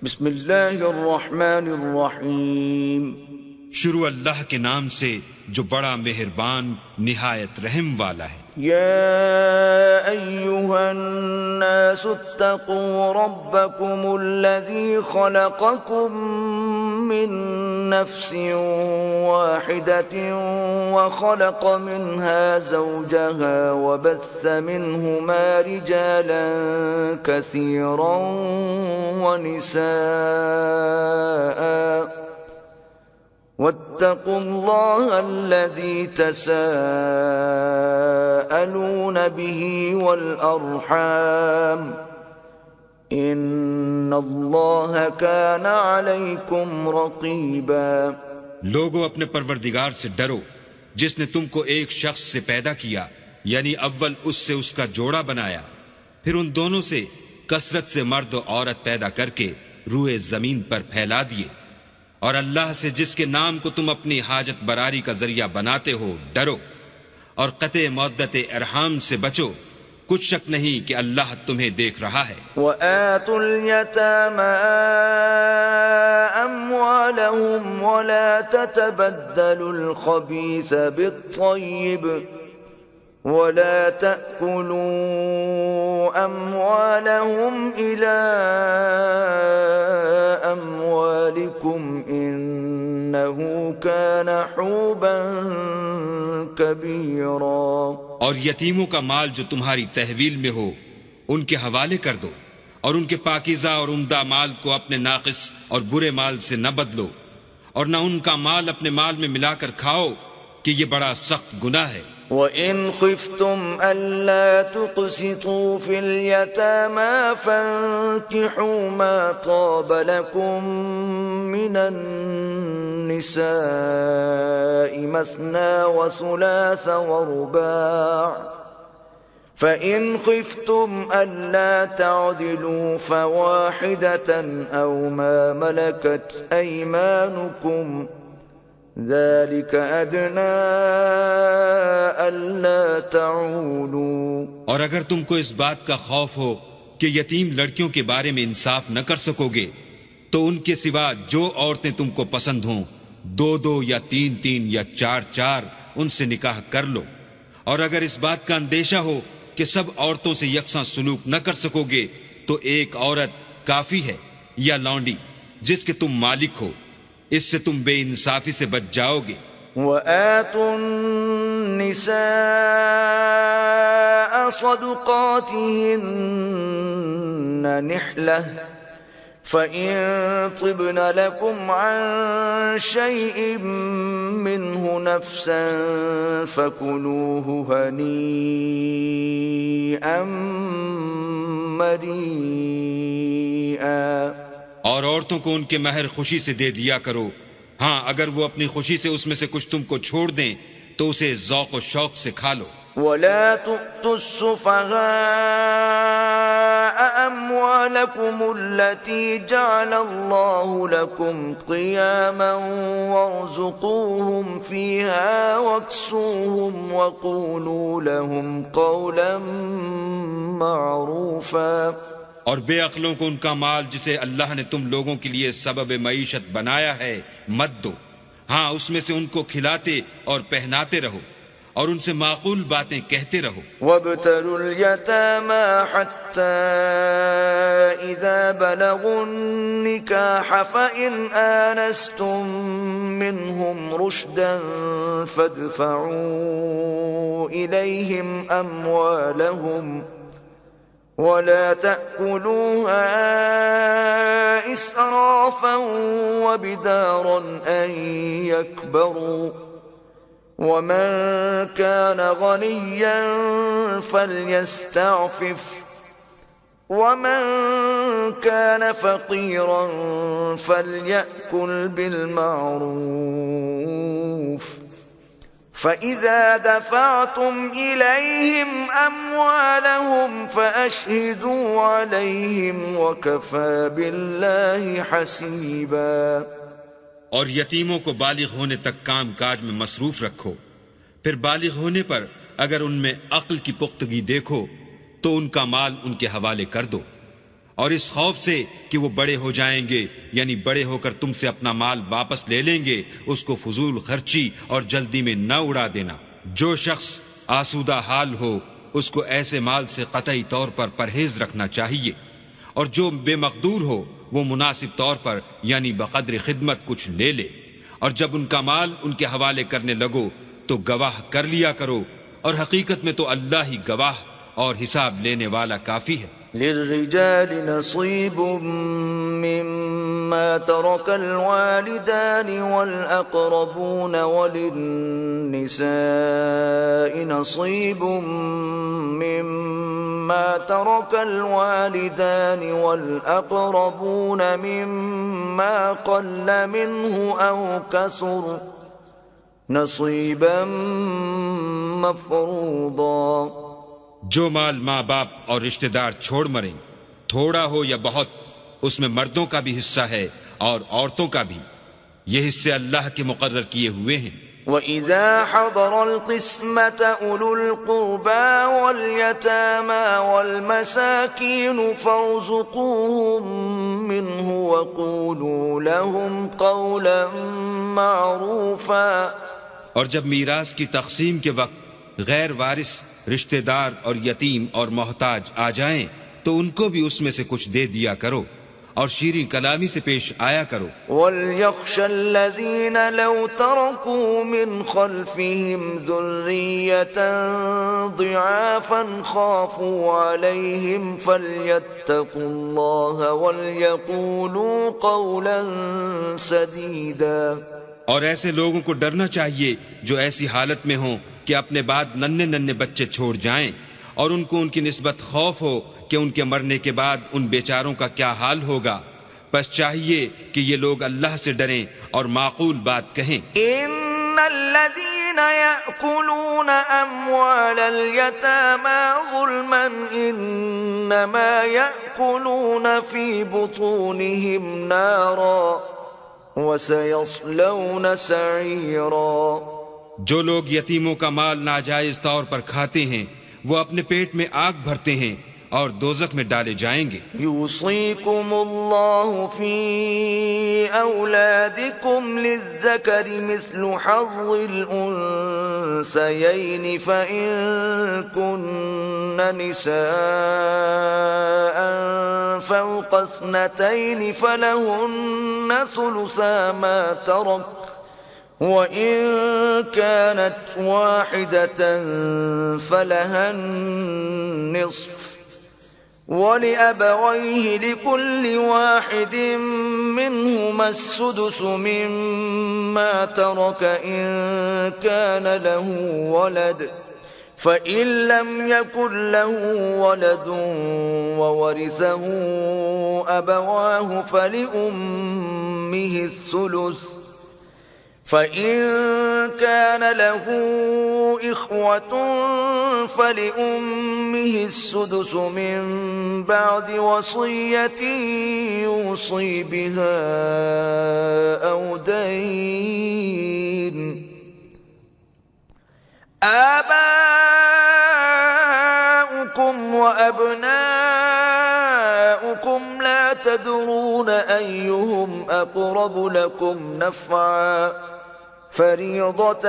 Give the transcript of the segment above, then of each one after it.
بسم اللہ الرحمن الرحیم. شروع اللہ کے نام سے جو بڑا مہربان نہایت رحم والا ہے. یا ایہا الناس اتقوا ربکم الذی خلقکم من نفس واحدة وخلق منها زوجها وبث منهما رجالا كثيرا ونساء واتقوا الله الذي تساءلون به والأرحام ان اللہ کان علیکم رقیبا. لوگو اپنے پروردگار سے ڈرو جس نے تم کو ایک شخص سے پیدا کیا، یعنی اول اس سے اس کا جوڑا بنایا، پھر ان دونوں سے کثرت سے مرد و عورت پیدا کر کے روئے زمین پر پھیلا دیے، اور اللہ سے جس کے نام کو تم اپنی حاجت براری کا ذریعہ بناتے ہو ڈرو، اور قطع مودت ارحام سے بچو، کچھ شک نہیں کہ اللہ تمہیں دیکھ رہا ہے. وَآتُوا الْيَتَامَى أَمْوَالَهُمْ وَلَا تَتَبَدَّلُوا الْخَبِيثَ بِالطَّيِّبِ وَلَا تَأْكُلُوا أَمْوَالَهُمْ إِلَىٰ أَمْوَالِكُمْ إِنَّهُ كَانَ حُوبًا كَبِيرًا. اور یتیموں کا مال جو تمہاری تحویل میں ہو ان کے حوالے کر دو، اور ان کے پاکیزہ اور عمدہ مال کو اپنے ناقص اور برے مال سے نہ بدلو، اور نہ ان کا مال اپنے مال میں ملا کر کھاؤ کہ یہ بڑا سخت گناہ ہے. وَإِنْ خِفْتُمْ أَلَّا تُقْسِطُوا فِي الْيَتَامَى فَانكِحُوا مَا طَابَ لَكُم مِّنَ النِّسَاءِ مَثْنَىٰ وَثُلَاثَ وَرُبَاعَ فَإِنْ خِفْتُمْ أَلَّا تَعْدِلُوا فَوَاحِدَةً أَوْ مَا مَلَكَتْ أَيْمَانُكُمْ ذَلِكَ أَدْنَىٰ أَلَّا تَعُولُوا. اور اگر تم کو اس بات کا خوف ہو کہ یتیم لڑکیوں کے بارے میں انصاف نہ کر سکو گے تو ان کے سوا جو عورتیں تم کو پسند ہوں، 2 یا 3 یا 4 ان سے نکاح کر لو. اور اگر اس بات کا اندیشہ ہو کہ سب عورتوں سے یکساں سلوک نہ کر سکو گے تو ایک عورت کافی ہے یا لونڈی جس کے تم مالک ہو، اس سے تم بے انصافی سے بچ جاؤ گے. وَآتُوا النِّسَاءَ صَدُقَاتِهِنَّ نِحْلَةً فَإِن طِبْنَ لَكُمْ عَن شَيْءٍ مِّنْهُ نَفْسًا فَكُلُوهُ هَنِيئًا مَّرِيئًا. اور عورتوں کو ان کے مہر خوشی سے دے دیا کرو، ہاں اگر وہ اپنی خوشی سے اس میں سے کچھ تم کو چھوڑ دیں تو اسے ذوق و شوق سے کھا لو. وَلَا تُؤْتُوا السُّفَهَاءَ أَمْوَالَكُمُ الَّتِي جَعَلَ اللَّهُ لَكُمْ قِيَامًا وَارْزُقُوهُمْ فِيهَا وَاكْسُوهُمْ وَقُولُوا لَهُمْ قَوْلًا مَّعْرُوفًا. اور بے عقلوں کو ان کا مال جسے اللہ نے تم لوگوں کے لیے سبب معیشت بنایا ہے مت دو، ہاں اس میں سے ان کو کھلاتے اور پہناتے رہو اور ان سے معقول باتیں کہتے رہو. وَابْتَلُوا الْيَتَامَى حَتَّى إِذَا بَلَغُوا النِّكَاحَ فَإِنْ آنَسْتُم مِّنْهُمْ رُشْدًا فَادْفَعُوا إِلَيْهِمْ أَمْوَالَهُمْ وَلَا تَأْكُلُوهَا إِسْرَافًا وَبِدَارًا أَن يَكْبَرُوا وَمَن كَانَ غَنِيًّا فَلْيَسْتَعْفِفْ وَمَن كَانَ فَقِيرًا فَلْيَأْكُلْ بِالْمَعْرُوفِ فَإِذَا دَفَعْتُمْ إِلَيْهِمْ أَمْوَالَهُمْ فَأَشْهِدُوا عَلَيْهِمْ وَكَفَى بِاللَّهِ حَسِيبًا. اور یتیموں کو بالغ ہونے تک کام کاج میں مصروف رکھو، پھر بالغ ہونے پر اگر ان میں عقل کی پختگی دیکھو تو ان کا مال ان کے حوالے کر دو، اور اس خوف سے کہ وہ بڑے ہو جائیں گے، یعنی بڑے ہو کر تم سے اپنا مال واپس لے لیں گے، اس کو فضول خرچی اور جلدی میں نہ اڑا دینا۔ جو شخص آسودہ حال ہو اس کو ایسے مال سے قطعی طور پر پرہیز رکھنا چاہیے، اور جو بے مقدور ہو وہ مناسب طور پر یعنی بقدر خدمت کچھ لے لے، اور جب ان کا مال ان کے حوالے کرنے لگو تو گواہ کر لیا کرو، اور حقیقت میں تو اللہ ہی گواہ اور حساب لینے والا کافی ہے۔ للرجال نصيب مما ترك الوالدان والأقربون وللنساء نصيب مما ترك الوالدان والأقربون مما قل منه أو كثر نصيبا مفروضا۔ جو مال ماں باپ اور رشتہ دار چھوڑ مریں، تھوڑا ہو یا بہت، اس میں مردوں کا بھی حصہ ہے اور عورتوں کا بھی، یہ حصے اللہ کے مقرر کیے ہوئے ہیں۔ وَإِذَا حَضَرَ الْقِسْمَةَ أُولُو الْقُرْبَى وَالْيَتَامَى وَالْمَسَاكِينُ فَارْزُقُوهُم مِّنْهُ وَقُولُوا لَهُمْ قَوْلًا مَّعْرُوفًا۔ اور جب میراث کی تقسیم کے وقت غیر وارث رشتہ دار اور یتیم اور محتاج آ جائیں تو ان کو بھی اس میں سے کچھ دے دیا کرو اور شیریں کلامی سے پیش آیا کرو۔ وَلْيَخْشَ الَّذِينَ لَوْ تَرَكُوا مِنْ خَلْفِهِمْ ذُرِّيَّةً ضِعَافًا خَافُوا عَلَيْهِمْ فَلْيَتَّقُوا اللَّهَ وَلْيَقُولُوا قَوْلًا سَدِيدًا۔ اور ایسے لوگوں کو ڈرنا چاہیے جو ایسی حالت میں ہوں کہ اپنے بعد ننھے ننھے بچے چھوڑ جائیں، اور ان کو ان کی نسبت خوف ہو کہ ان کے مرنے کے بعد ان بیچاروں کا کیا حال ہوگا، بس چاہیے کہ یہ لوگ اللہ سے ڈریں اور معقول بات کہیں۔ ان الذين يأكلون اموال اليتامى ظلما انما يأكلون في بطونهم نارا وسيصلون سعيرا۔ جو لوگ یتیموں کا مال ناجائز طور پر کھاتے ہیں وہ اپنے پیٹ میں آگ بھرتے ہیں اور دوزخ میں ڈالے جائیں گے۔ یوصیکم اللہ فی اولادکم للذکر مثل حظ الانثیین فإن کن نساء فوق اثنتین فلہن ثلثا ما ترک وَإِن كَانَتْ وَاحِدَةً فَلَهَا النِّصْفُ وَلِأَبَوَيْهِ لِكُلِّ وَاحِدٍ مِّنْهُمَا السُّدُسُ مِمَّا تَرَكَ إِن كَانَ لَهُ وَلَدٌ فَإِن لَّمْ يَكُن لَّهُ وَلَدٌ وَوَرِثَهُ أَبَوَاهُ فَلِأُمِّهِ الثُّلُثُ فَإِن كَانَ لَهُ إِخْوَةٌ فَلِأُمِّهِ السُّدُسُ مِن بَعْدِ وَصِيَّةٍ يُوصِي بِهَا أَوْ دَيْنٍ۔ آباؤكم وأبناؤكم لا تدرون أيهم أقرب لكم نفعا فریضۃ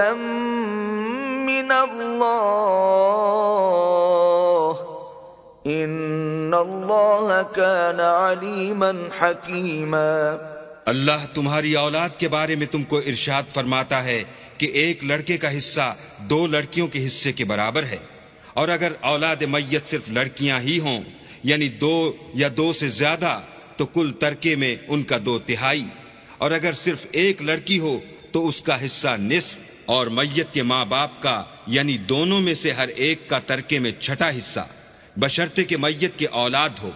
من اللہ ان اللہ کان علیما حکیما۔ اللہ تمہاری اولاد کے بارے میں تم کو ارشاد فرماتا ہے کہ ایک لڑکے کا حصہ 2 لڑکیوں کے حصے کے برابر ہے، اور اگر اولاد میت صرف لڑکیاں ہی ہوں یعنی 2 یا 2 سے زیادہ تو کل ترکے میں ان کا 2/3، اور اگر صرف ایک لڑکی ہو تو اس کا حصہ نصف، اور میت کے ماں باپ کا یعنی دونوں میں سے ہر ایک کا ترکے میں 6واں حصہ، بشرطے کہ میت کے اولاد ہو،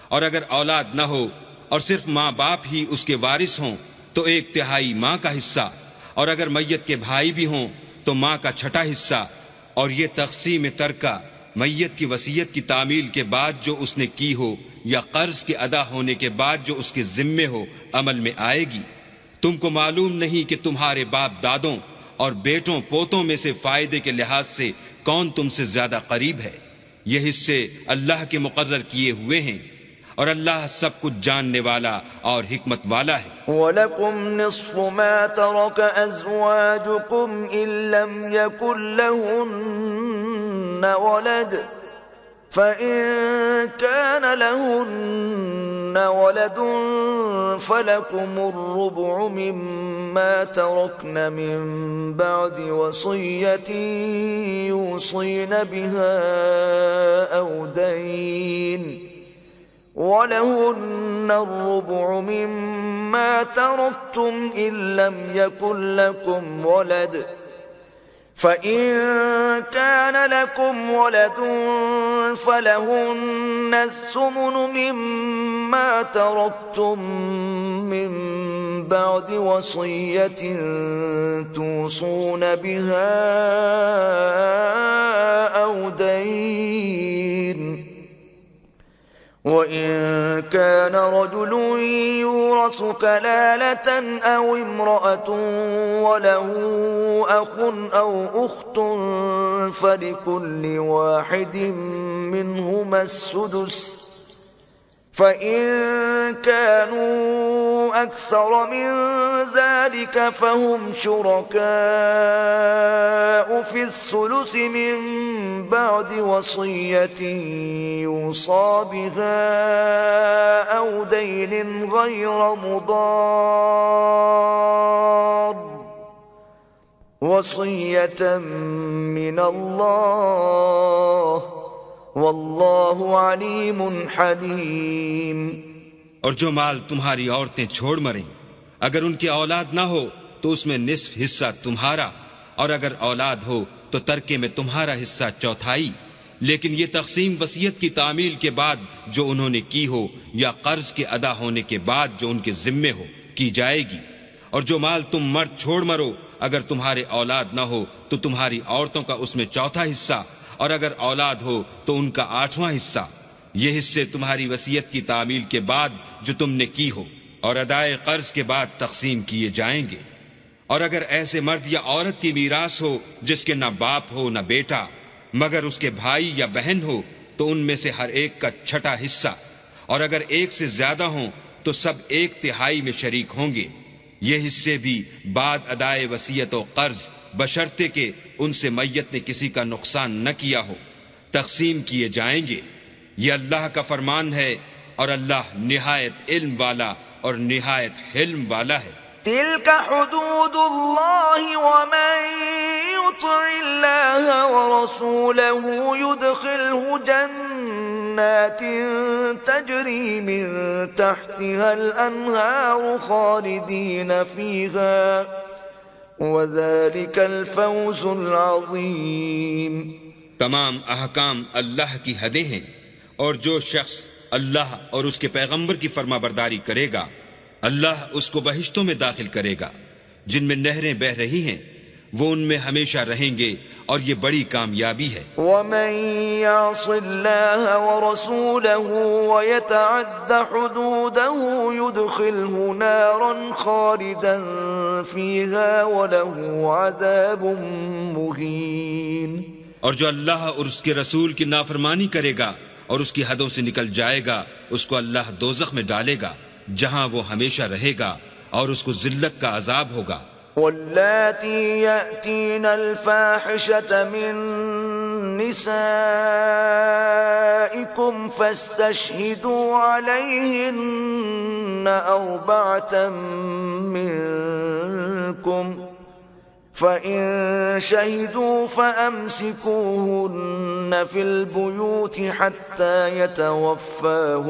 اور اگر اولاد نہ ہو اور صرف ماں باپ ہی اس کے وارث ہوں تو 1/3 ماں کا حصہ، اور اگر میت کے بھائی بھی ہوں تو ماں کا 6واں حصہ۔ اور یہ تقسیم ترکہ میت کی وصیت کی تعمیل کے بعد جو اس نے کی ہو یا قرض کے ادا ہونے کے بعد جو اس کے ذمے ہو عمل میں آئے گی۔ تم کو معلوم نہیں کہ تمہارے باپ دادوں اور بیٹوں پوتوں میں سے فائدے کے لحاظ سے کون تم سے زیادہ قریب ہے؟ یہ حصے اللہ کے مقرر کیے ہوئے ہیں۔ اور اللہ سب کچھ جاننے والا اور حکمت والا ہے۔ وَلَكُمْ نِصْفُ مَا تَرَكَ أَزْوَاجُكُمْ إِن لَّمْ يَكُن لَّهُنَّ وَلَدٌ فَإِن كَانَ لَهُنَّ وَلَدٌ فَلَكُمُ الرُّبُعُ مِمَّا تَرَكْنَ مِن بَعْدِ وَصِيَّةٍ يُوصِينَ بِهَا أَوْ دَيْنٍ وَلَهُنَّ الرُّبُعُ مِمَّا تَرَكْتُمْ إِن لَّمْ يَكُن لَّكُمْ وَلَدٌ فَإِن كَانَ لَكُمْ وَلَدٌ فَلَهُنَّ الثُّمُنُ مِمَّا تَرَكْتُم مِّن بَعْدِ وَصِيَّةٍ تُوصُونَ بِهَا أَوْ دَيْنٍ وَإِن كَانَ رَجُلٌ يُورَثُ كَلَالَةً أَوْ امْرَأَةٌ وَلَهُ أَخٌ أَوْ أُخْتٌ فَلِكُلِّ وَاحِدٍ مِّنْهُمَا السُّدُسُ فَإِن كَانُوا أَكْثَرَ مِن ذَلِكَ فَهُمْ شُرَكَاءُ فِي الثُّلُثِ مِن بَعْدِ وَصِيَّةٍ يُوصَىٰ بِهَا أَوْ دَيْنٍ غَيْرَ مُضَارٍّ وَصِيَّةً مِّنَ اللَّهِ واللہ علیم حلیم۔ اور جو مال تمہاری عورتیں چھوڑ مریں اگر ان کی اولاد نہ ہو تو اس میں نصف حصہ تمہارا، اور اگر اولاد ہو تو ترکے میں تمہارا حصہ چوتھائی، لیکن یہ تقسیم وصیت کی تعمیل کے بعد جو انہوں نے کی ہو یا قرض کے ادا ہونے کے بعد جو ان کے ذمے ہو کی جائے گی۔ اور جو مال تم مرد چھوڑ مرو اگر تمہارے اولاد نہ ہو تو تمہاری عورتوں کا اس میں چوتھا حصہ، اور اگر اولاد ہو تو ان کا 8واں حصہ۔ یہ حصے تمہاری وصیت کی تعمیل کے بعد جو تم نے کی ہو اور ادائے قرض کے بعد تقسیم کیے جائیں گے۔ اور اگر ایسے مرد یا عورت کی میراث ہو جس کے نہ باپ ہو نہ بیٹا مگر اس کے بھائی یا بہن ہو تو ان میں سے ہر ایک کا 6واں حصہ، اور اگر ایک سے زیادہ ہوں تو سب 1/3 میں شریک ہوں گے۔ یہ حصے بھی بعد ادائے وصیت و قرض بشرطے کہ ان سے میت نے کسی کا نقصان نہ کیا ہو تقسیم کیے جائیں گے۔ یہ اللہ کا فرمان ہے اور اللہ نہایت علم والا اور نہایت حلم والا ہے۔ تلك حدود الله ومن يطع الله ورسوله يدخله جنات تجري من تحتها الأنهار خالدين فيها وذلك الفوز العظیم۔ تمام احکام اللہ کی حدیں ہیں، اور جو شخص اللہ اور اس کے پیغمبر کی فرما برداری کرے گا اللہ اس کو بہشتوں میں داخل کرے گا جن میں نہریں بہہ رہی ہیں، وہ ان میں ہمیشہ رہیں گے، اور یہ بڑی کامیابی ہے۔ وَمَن يَعْصِ اللَّهَ وَرَسُولَهُ وَيَتَعَدَّ حُدُودَهُ يُدْخِلْهُ نَارًا خَالِدًا فِيهَا وَلَهُ عَذَابٌ مُهِينٌ۔ اور جو اللہ اور اس کے رسول کی نافرمانی کرے گا اور اس کی حدوں سے نکل جائے گا اس کو اللہ دوزخ میں ڈالے گا جہاں وہ ہمیشہ رہے گا، اور اس کو ذلت کا عذاب ہوگا۔ واللاتی یأتین الفاحشة من نسائکم فاستشہدوا علیہن 4 منکم فَإِن شَهِدُوا فَأَمْسِكُوهُنَّ فِي الْبُيُوتِ حَتَّى يَتَوَفَّاهُنَّ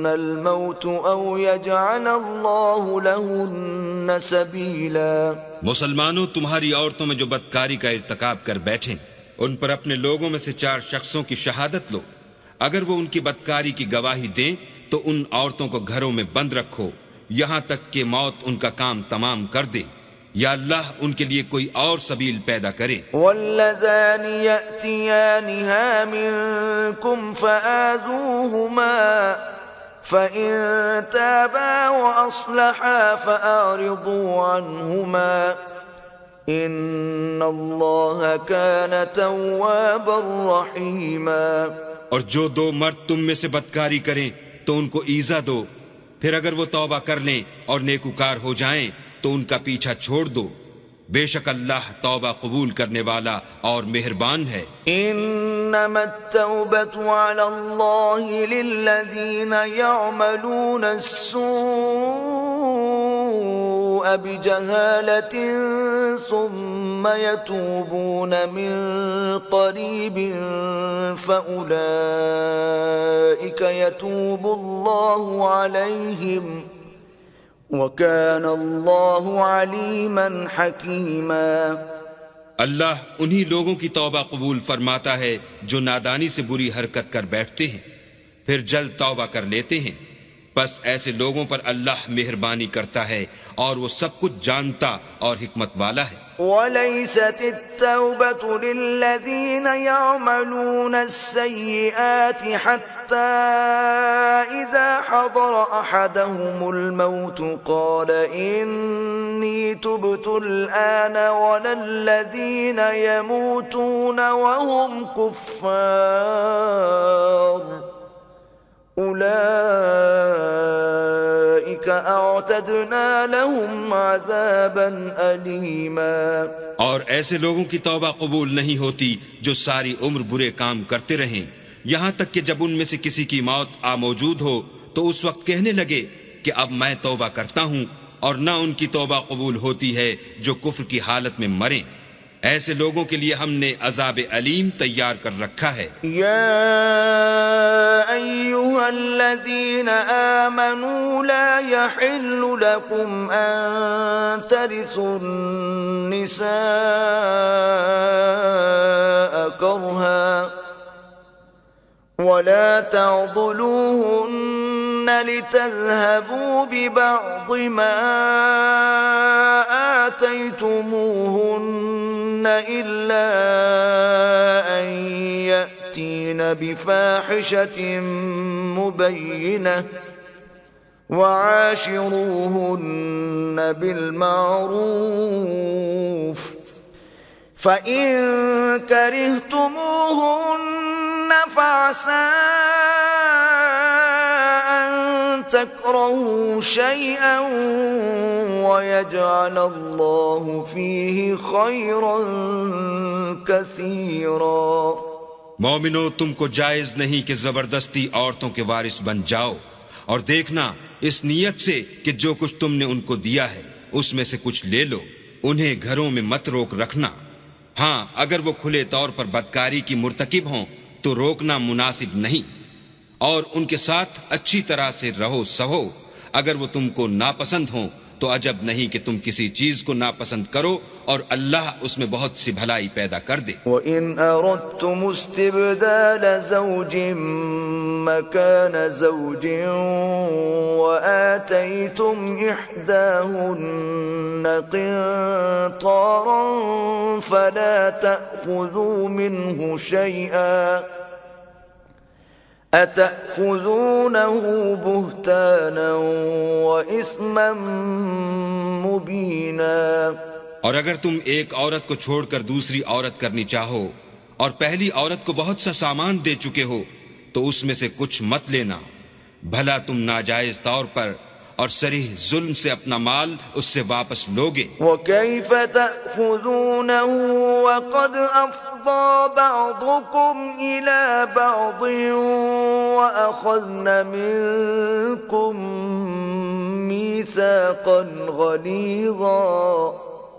الْمَوْتُ أَوْ يَجْعَلَ اللَّهُ لَهُنَّ سَبِيلًا۔ مسلمانوں، تمہاری عورتوں میں جو بدکاری کا ارتکاب کر بیٹھیں ان پر اپنے لوگوں میں سے 4 شخصوں کی شہادت لو۔ اگر وہ ان کی بدکاری کی گواہی دیں تو ان عورتوں کو گھروں میں بند رکھو یہاں تک کہ موت ان کا کام تمام کر دے، یا اللہ ان کے لیے کوئی اور سبیل پیدا کرے۔ واللذان یأتیانها منکم فآذوہما فإن تابا وأصلحا فأعرضوا عنہما ان اللہ کان توابا رحیما۔ اور جو 2 مرد تم میں سے بدکاری کریں تو ان کو ایذا دو، پھر اگر وہ توبہ کر لیں اور نیکوکار ہو جائیں تو ان کا پیچھا چھوڑ دو، بے شک اللہ توبہ قبول کرنے والا اور مہربان ہے۔ انما التوبة على الله للذين يعملون السوء بجهالة ثم يتوبون من قريب فأولئك يتوب الله عليهم وَكَانَ اللَّهُ عَلِيمًا حَكِيمًا۔ اللہ انہی لوگوں کی توبہ قبول فرماتا ہے جو نادانی سے بری حرکت کر بیٹھتے ہیں پھر جلد توبہ کر لیتے ہیں، بس ایسے لوگوں پر اللہ مہربانی کرتا ہے اور وہ سب کچھ جانتا اور حکمت والا ہے۔ وَلَيْسَتِ التَّوْبَةُ لِلَّذِينَ يَعْمَلُونَ السَّيِّئَاتِ حَتَّى إِذَا حَضَرَ أَحَدَهُمُ الْمَوْتُ قَالَ إِنِّي تُبْتُ الْآنَ وَلَا الَّذِينَ يَمُوتُونَ وَهُمْ كُفَّارٌ أُولَئِكَ أَعْتَدْنَا لَهُمْ عَذَابًا أَلِيمًا۔ اور ایسے لوگوں کی توبہ قبول نہیں ہوتی جو ساری عمر برے کام کرتے رہیں، یہاں تک کہ جب ان میں سے کسی کی موت آ موجود ہو تو اس وقت کہنے لگے کہ اب میں توبہ کرتا ہوں، اور نہ ان کی توبہ قبول ہوتی ہے جو کفر کی حالت میں مریں۔ ایسے لوگوں کے لیے ہم نے عذاب علیم تیار کر رکھا ہے۔ یا ایھا الذین آمنوا لا یحل لکم ان ترثوا النساء کرہا ولا تعضلوهن لتذهبوا ببعض ما آتيتموهن إلا أن يأتين بفاحشة مبينة وعاشروهن بالمعروف فإن كرهتموهن فعسى أن تكرهوا شيئا ويجعل الله فيه خيرا كثيرا۔ مومنو، تم کو جائز نہیں کہ زبردستی عورتوں کے وارث بن جاؤ، اور دیکھنا اس نیت سے کہ جو کچھ تم نے ان کو دیا ہے اس میں سے کچھ لے لو، انہیں گھروں میں مت روک رکھنا۔ ہاں، اگر وہ کھلے طور پر بدکاری کی مرتکب ہوں تو روکنا مناسب نہیں، اور ان کے ساتھ اچھی طرح سے رہو سہو۔ اگر وہ تم کو ناپسند ہوں تو عجب نہیں کہ تم کسی چیز کو ناپسند کرو، اور اللہ اس میں بہت سی بھلائی پیدا کر دے۔ وَإِنْ أَرَدْتُمُ اسْتِبْدَالَ زَوْجٍ مَّكَانَ زَوْجٍ وَآتَيْتُمْ إِحْدَاهُنَّ قِنطَارًا فَلَا تَأْخُذُوا مِنْهُ شَيْئًا أَتَأْخُذُونَهُ بُهْتَانًا وَإِثْمًا مُبِينًا۔ اور اگر تم ایک عورت کو چھوڑ کر دوسری عورت کرنی چاہو اور پہلی عورت کو بہت سا سامان دے چکے ہو تو اس میں سے کچھ مت لینا، بھلا تم ناجائز طور پر اور صریح ظلم سے اپنا مال اس سے واپس لوگے۔ وَكَيْفَ تَأْخُذُونَهُ وَقَدْ أَفْضَىٰ بَعْضُكُمْ إِلَىٰ بَعْضٍ وَأَخَذْنَ مِنكُم مِّيثَاقًا غَلِيظًا۔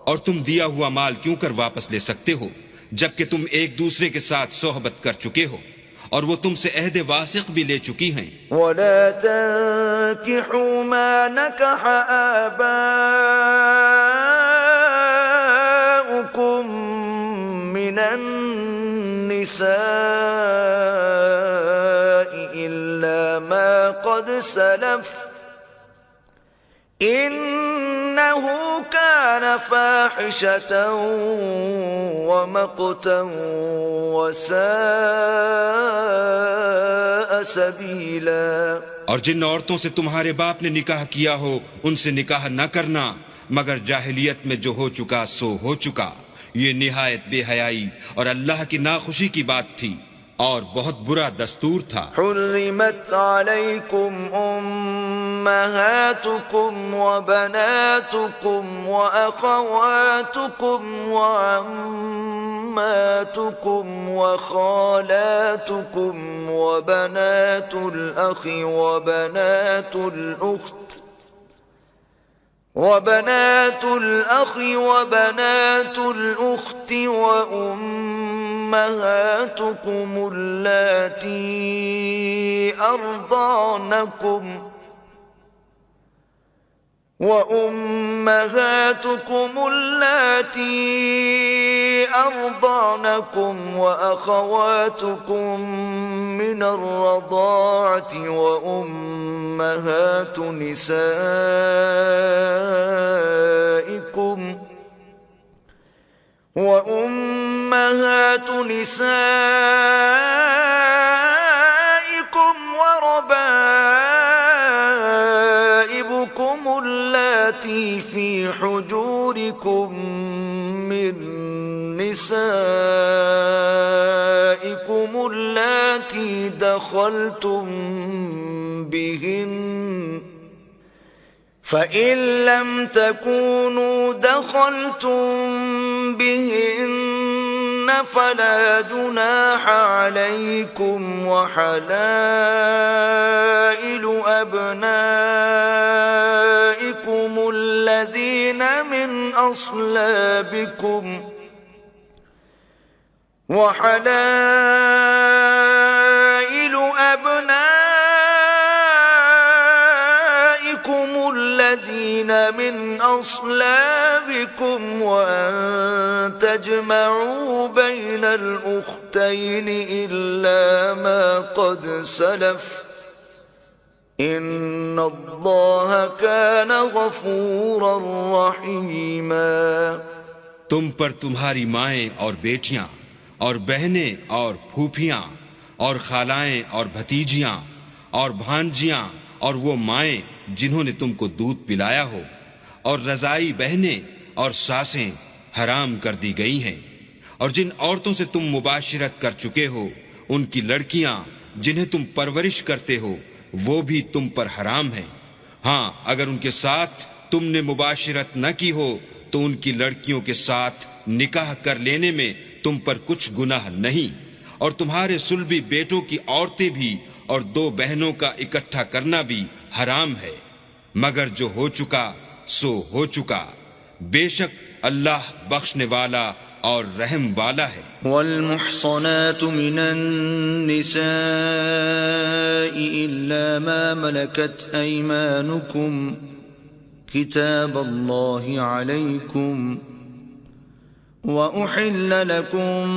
اور تم دیا ہوا مال کیوں کر واپس لے سکتے ہو جبکہ تم ایک دوسرے کے ساتھ صحبت کر چکے ہو اور وہ تم سے عہد واثق بھی لے چکی ہیں۔ وَلَا تَنكِحُوا مَا نَكَحَ آبَاؤُكُم مِّنَ النِّسَاءِ إِلَّا مَا قَدْ سَلَفَ إِنَّهُ كَانَ فَاحِشَةً وَمَقْتًا وَسَاءَ سَبِيلًا۔ اور جن عورتوں سے تمہارے باپ نے نکاح کیا ہو ان سے نکاح نہ کرنا مگر جاہلیت میں جو ہو چکا سو ہو چکا، یہ نہایت بے حیائی اور اللہ کی ناخوشی کی بات تھی، اور بہت برا دستور تھا۔ حرمت عليكم أمهاتكم وبناتكم وأخواتكم وعماتكم وخالاتكم وبنات الأخ وبنات الأخت وأمهاتكم اللاتي أرضعنكم وأخواتكم من الرضاعة وأمهات نسائكم وربائبكم اللاتي في حجوركم من نسائكم اللاتي دخلتم بهن فإن لم تكونوا دخلتم بهن فلا جناح عليكم وحلائل أبنائكم الذين من أصلابكم وأن تجمعوا بين الأختين إلا ما قد سلف إن الله كان غفورا رحيما۔ تم پر تمہاری مائیں اور بیٹیاں اور بہنیں اور پھوپھیاں اور خالائیں اور بھتیجیاں اور بھانجیاں اور وہ مائیں جنہوں نے تم کو دودھ پلایا ہو اور رضائی بہنیں اور ساسیں حرام کر دی گئی ہیں، اور جن عورتوں سے تم مباشرت کر چکے ہو ان کی لڑکیاں جنہیں تم پرورش کرتے ہو وہ بھی تم پر حرام ہیں۔ ہاں اگر ان کے ساتھ تم نے مباشرت نہ کی ہو تو ان کی لڑکیوں کے ساتھ نکاح کر لینے میں تم پر کچھ گناہ نہیں، اور تمہارے صلبی بیٹوں کی عورتیں بھی اور 2 بہنوں کا اکٹھا کرنا بھی حرام ہے، مگر جو ہو چکا سو ہو چکا، بے شک اللہ بخشنے والا اور رحم والا ہے۔ والمحصنات من النساء إلا ما ملكت أيمانكم كتاب الله عليكم وأحل لكم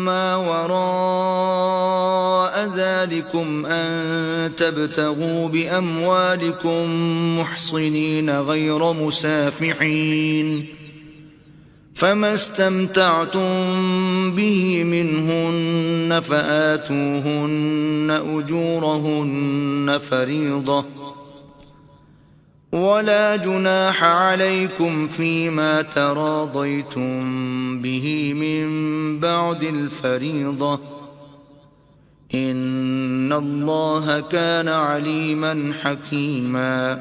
ما وراء ذلكم أن تبتغوا بأموالكم محصنين غير مسافحين فما استمتعتم به منهن فآتوهن أجورهن فريضة ولا جناح عليكم فيما تراضيتم به من بعد الفريضة إن الله كان عليما حكيما۔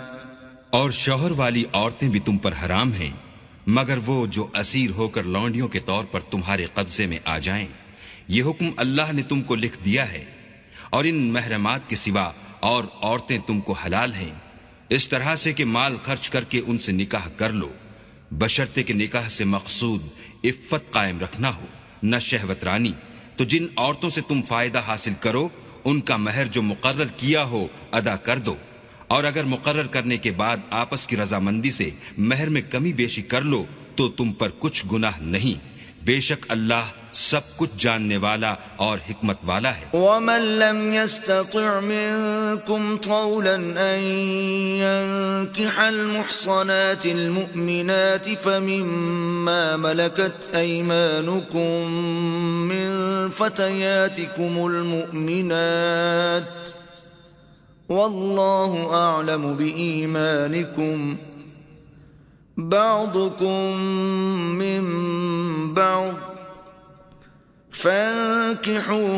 اور شوہر والی عورتیں بھی تم پر حرام ہیں مگر وہ جو اسیر ہو کر لونڈیوں کے طور پر تمہارے قبضے میں آ جائیں، یہ حکم اللہ نے تم کو لکھ دیا ہے، اور ان محرمات کے سوا اور عورتیں تم کو حلال ہیں، اس طرح سے کہ مال خرچ کر کے ان سے نکاح کر لو، بشرطے کہ نکاح سے مقصود عفت قائم رکھنا ہو نہ شہوت رانی۔ تو جن عورتوں سے تم فائدہ حاصل کرو ان کا مہر جو مقرر کیا ہو ادا کر دو، اور اگر مقرر کرنے کے بعد آپس کی رضامندی سے مہر میں کمی بیشی کر لو تو تم پر کچھ گناہ نہیں، بے شک اللہ سب کچھ جاننے والا اور حکمت والا ہے۔ ومن لم يستطع منكم طولا أن ينكح المحصنات المؤمنات فمما ملكت أيمانكم من فتياتكم المؤمنات والله أعلم بإيمانكم بعضكم من بعض فانكحوهن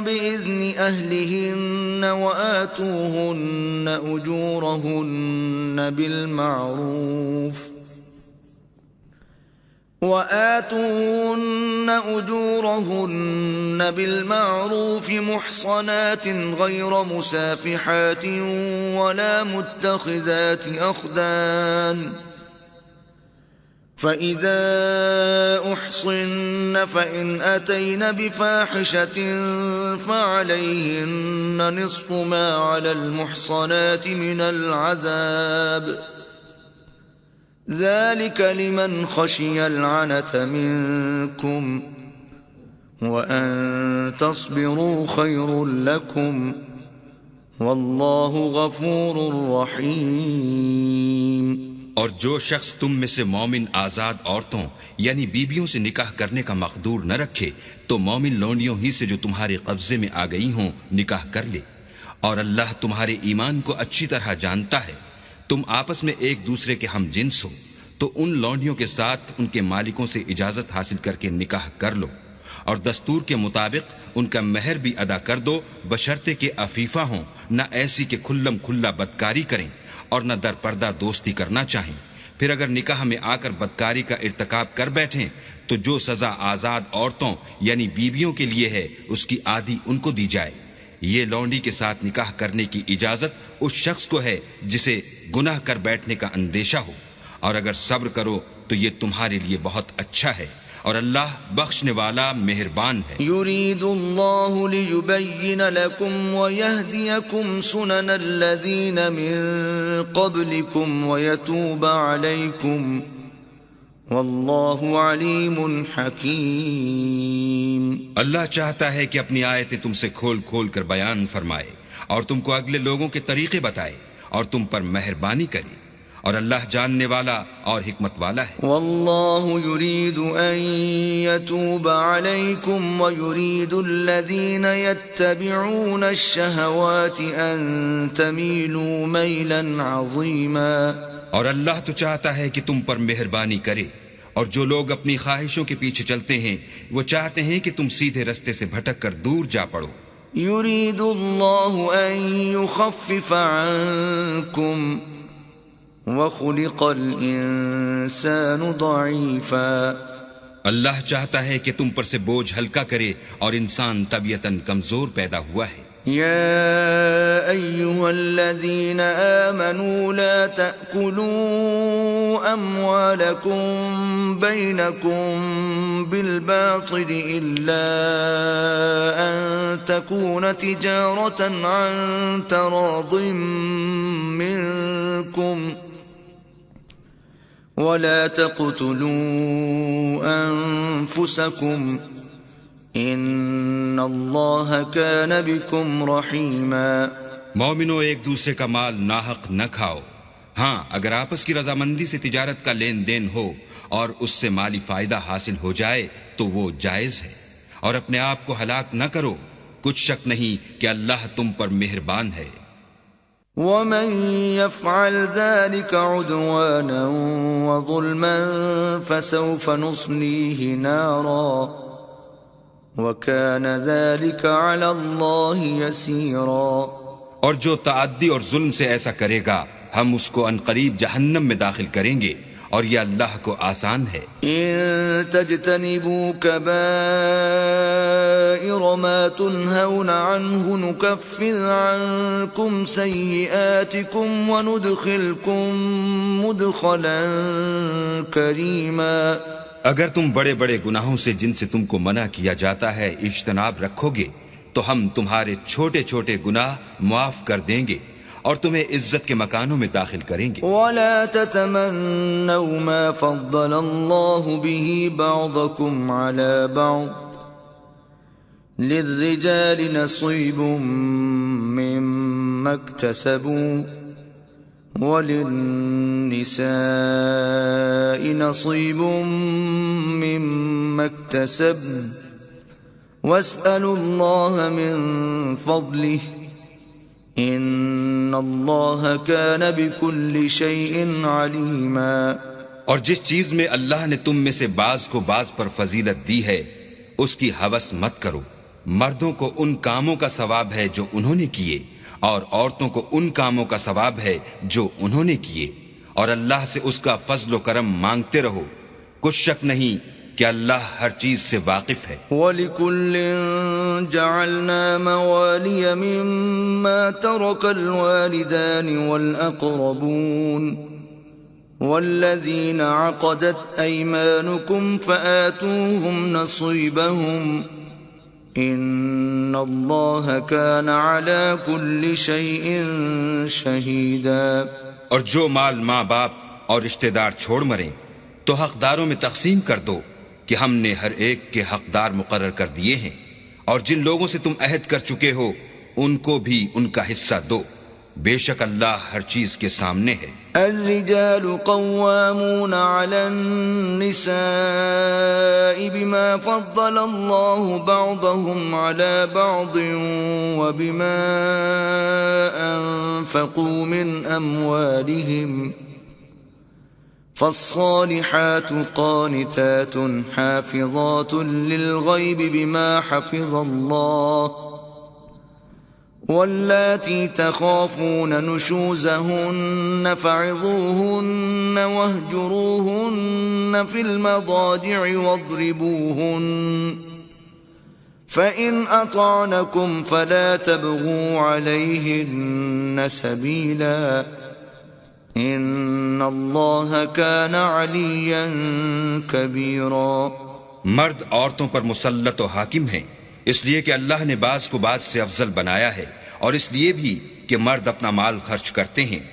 بإذن أهلهن وآتوهن أجورهن بالمعروف محصنات غير مسافحات ولا متخذات أخدان فإذا أحصن فإن أتين بفاحشة فعليهن نصف ما على المحصنات من العذاب ذلك لمن خشي العنة منكم وأن تصبروا خير لكم والله غفور رحيم۔ اور جو شخص تم میں سے مومن آزاد عورتوں یعنی بیویوں سے نکاح کرنے کا مقدور نہ رکھے تو مومن لونڈیوں ہی سے جو تمہارے قبضے میں آ گئی ہوں نکاح کر لے، اور اللہ تمہارے ایمان کو اچھی طرح جانتا ہے۔ تم آپس میں ایک دوسرے کے ہم جنس ہو تو ان لونڈیوں کے ساتھ ان کے مالکوں سے اجازت حاصل کر کے نکاح کر لو، اور دستور کے مطابق ان کا مہر بھی ادا کر دو، بشرطے کہ عفیفہ ہوں، نہ ایسی کہ کھلم کھلا بدکاری کریں اور نہ در پردہ دوستی کرنا چاہیں۔ پھر اگر نکاح میں آ کر بدکاری کا ارتکاب کر بیٹھیں تو جو سزا آزاد عورتوں یعنی بیویوں کے لیے ہے اس کی آدھی ان کو دی جائے۔ یہ لونڈی کے ساتھ نکاح کرنے کی اجازت اس شخص کو ہے جسے گناہ کر بیٹھنے کا اندیشہ ہو، اور اگر صبر کرو تو یہ تمہارے لیے بہت اچھا ہے، اور اللہ بخشنے والا مہربان ہے۔ يريد الله ليبين لكم ويهديكم سنن الذين من قبلكم ويتوب عليكم والله عليم حكيم۔ اللہ چاہتا ہے کہ اپنی آیتیں تم سے کھول کھول کر بیان فرمائے اور تم کو اگلے لوگوں کے طریقے بتائے اور تم پر مہربانی کرے، اور اللہ جاننے والا اور حکمت والا ہے۔ والله يريد أن يتوب عليكم ويريد الذين يتبعون الشهوات أن تميلوا ميلا عظيما۔ اور اللہ تو چاہتا ہے کہ تم پر مہربانی کرے، اور جو لوگ اپنی خواہشوں کے پیچھے چلتے ہیں وہ چاہتے ہیں کہ تم سیدھے رستے سے بھٹک کر دور جا پڑو۔ يريد الله أن يخفف عنكم وَخُلِقَ الْإِنسَانُ ضَعِيفًا۔ اللہ چاہتا ہے کہ تم پر سے بوجھ ہلکا کرے، اور انسان طبیعتاً کمزور پیدا ہوا ہے۔ يا أيها الذين آمنوا لا تأكلوا أموالكم بينكم بالباطل إلا أن تكون تجارة عن تراض منكم ولا تقتلوا أنفسكم ان اللہ کان بکم رحیما۔ مومنو ایک دوسرے کا مال ناحق نہ کھاؤ، ہاں اگر آپس کی رضامندی سے تجارت کا لین دین ہو اور اس سے مالی فائدہ حاصل ہو جائے تو وہ جائز ہے، اور اپنے آپ کو ہلاک نہ کرو، کچھ شک نہیں کہ اللہ تم پر مہربان ہے۔ ومن يفعل ذلك عدوانا وظلما فسوف نصليه نارا وَكَانَ ذَلِكَ عَلَى اللَّهِ يَسِيرًا۔ اور جو تعدی اور ظلم سے ایسا کرے گا ہم اس کو عنقریب جہنم میں داخل کریں گے، اور یہ اللہ کو آسان ہے۔ إِن تَجْتَنِبُوا كَبَائِرَ مَا تُنْهَوْنَ عَنْهُ نُكَفِّرْ عَنْكُمْ سَيِّئَاتِكُمْ وَنُدْخِلْكُمْ مُدْخَلًا كَرِيمًا۔ اگر تم بڑے بڑے گناہوں سے جن سے تم کو منع کیا جاتا ہے اجتناب رکھو گے تو ہم تمہارے چھوٹے چھوٹے گناہ معاف کر دیں گے اور تمہیں عزت کے مکانوں میں داخل کریں گے۔ وَلَا تَتَمَنَّوْا مَا فَضَّلَ اللَّهُ بِهِ بَعْضَكُمْ عَلَى بَعْضٍ لِلرِّجَالِ نَصِيبٌ مِّمَّا اكْتَسَبُوا وَلِلنِّسَاءِ نَصِيبٌ مِّمَّا اكْتَسَبْنَ وَاسْأَلُوا اللَّهَ مِن فَضْلِهِ إِنَّ اللَّهَ كَانَ بِكُلِّ شَيْءٍ عَلِيمًا۔ اور جس چیز میں اللہ نے تم میں سے بعض کو بعض پر فضیلت دی ہے اس کی ہوس مت کرو. مردوں کو ان کاموں کا ثواب ہے جو انہوں نے کیے، اور عورتوں کو ان کاموں کا ثواب ہے جو انہوں نے کیے، اور اللہ سے اس کا فضل و کرم مانگتے رہو. کچھ شک نہیں کہ اللہ ہر چیز سے واقف ہے. وَلِكُلٍّ جَعَلْنَا مَوَالِيَ مِمَّا تَرَكَ الْوَالِدَانِ وَالْأَقْرَبُونَ وَالَّذِينَ عَقَدَتْ أَيْمَانُكُمْ فَآتُوهُمْ نَصِيبَهُمْ إِنَّ اللَّهَ كَانَ عَلَى كُلِّ شَيْءٍ شَهِيدًا. اور جو مال ماں باپ اور رشتہ دار چھوڑ مریں تو حقداروں میں تقسیم کر دو کہ ہم نے ہر ایک کے حقدار مقرر کر دیے ہیں، اور جن لوگوں سے تم عہد کر چکے ہو ان کو بھی ان کا حصہ دو. بے شک اللہ ہر چیز کے سامنے ہے. الرجال قوامون على النساء بما فضل الله بعضهم على بعض وبما أنفقوا من أموالهم فالصالحات قانتات حافظات للغيب بما حفظ الله واللاتي تخافون نشوزهن فعظوهن واهجروهن في المضاجع واضربوهن فإن أطعنكم فلا تبغوا عليهن سبيلا إن الله كان عليا كبيرا. مرد عورتوں پر مسلط و حاکم ہیں، اس لیے کہ اللہ نے بعض کو بعض سے افضل بنایا ہے، اور اس لیے بھی کہ مرد اپنا مال خرچ کرتے ہیں.